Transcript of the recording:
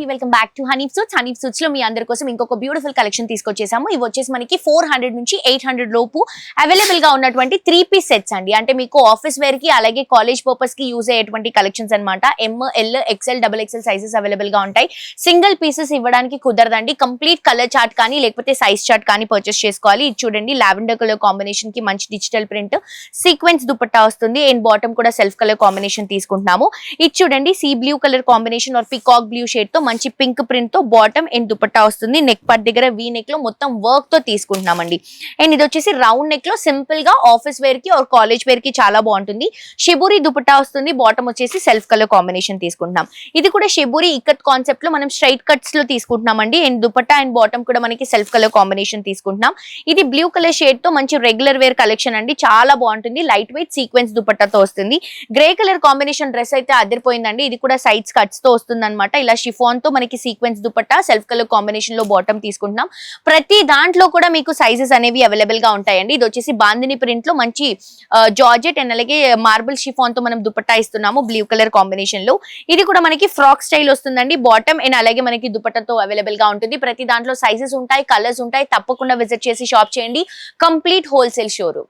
అండి, welcome back to Hanif suits. Hanif suits లో మీ అందరి కోసం ఇంకొక బ్యూటిఫుల్ కలెక్షన్ తీసుకొచ్చేసాము. ఇవి వచ్చేసి మనకి 400 నుంచి 800 లోపు అవైలబుల్ గా ఉన్నటువంటి 3-piece సెట్స్ అండి. అంటే మీకు ఆఫీస్ వేర్ కి అలాగే కాలేజ్ పర్పస్ కి యూజ్ అయ్యేటువంటి కలెక్షన్స్ అన్నమాట. ML, XL, XXL sizes available గా ఉంటాయి. సింగిల్ పీసెస్ ఇవ్వడానికి కుదరదండి. కంప్లీట్ కలర్ చార్ట్ కానీ లేకపోతే సైజ్ చార్ట్ కానీ పర్చేస్ చేసుకోవాలి. ఇది చూడండి, లావెండర్ కలర్ కాంబినేషన్ కి మంచి డిజిటల్ ప్రింట్ సీక్వెన్స్ దుపట్టా వస్తుంది. అండ్ బాటమ్ కూడా సెల్ఫ్ కలర్ కాంబినేషన్ తీసుకుంటున్నాము. ఇది చూడండి, see blue colour combination or peacock blue shade తో మంచి పింక్ ప్రింట్ తో బాటమ్ అండ్ దుపట్టా వస్తుంది. నెక్ పార్ట్ దగ్గర వీ నెక్ లో మొత్తం వర్క్ తో తీసుకుంటున్నామండి. అండ్ ఇది వచ్చేసి రౌండ్ నెక్ లో సింపుల్ గా ఆఫీస్ వేర్ కి ఆర్ కాలేజ్ వేర్ కి చాలా బాగుంటుంది. షిబూరి దుపట్టా వస్తుంది. బాటమ్ వచ్చేసి సెల్ఫ్ కలర్ కాంబినేషన్ తీసుకుంటున్నాం. ఇది కూడా షిబూరి ఇక్కత్ కాన్సెప్ట్ లో మనం స్ట్రైట్ కట్స్ లో తీసుకుంటున్నామండి. అండ్ దుపట్టా అండ్ బాటమ్ కూడా మనకి సెల్ఫ్ కలర్ కాంబినేషన్ తీసుకుంటున్నాం. ఇది బ్లూ కలర్ షేడ్ తో మంచి రెగ్యులర్ వేర్ కలెక్షన్ అండి. చాలా బాగుంటుంది. లైట్ వెయిట్ సీక్వెన్స్ దుపట్టాతో వస్తుంది. గ్రే కలర్ కాంబినేషన్ డ్రెస్ అయితే అదిరిపోయిందండి. ఇది కూడా సైడ్స్ కట్స్ తో వస్తుంది అనమాట. ఇలా షిఫాన్ తో మనకి sequence dupatta self colour combination లో బాటమ్ తీసుకుంటున్నాం. ప్రతి దాంట్లో కూడా మీకు సైజెస్ అనేవి అవైలబుల్ గా ఉంటాయండి. ఇది వచ్చేసి బాందిని ప్రింట్ లో మంచి జార్జెట్ అండ్ అలాగే మార్బుల్ షిఫాన్ తో మనం దుపట్టా ఇస్తున్నాము బ్లూ కలర్ కాంబినేషన్ లో. ఇది కూడా మనకి ఫ్రాక్ స్టైల్ వస్తుందండి. బాటమ్ అండ్ అలాగే మనకి దుపట్టాతో అవైలబుల్ గా ఉంటుంది. ప్రతి దాంట్లో సైజెస్ ఉంటాయి, కలర్స్ ఉంటాయి. తప్పకుండా విజిట్ చేసి షాప్ చేయండి. Complete wholesale showroom.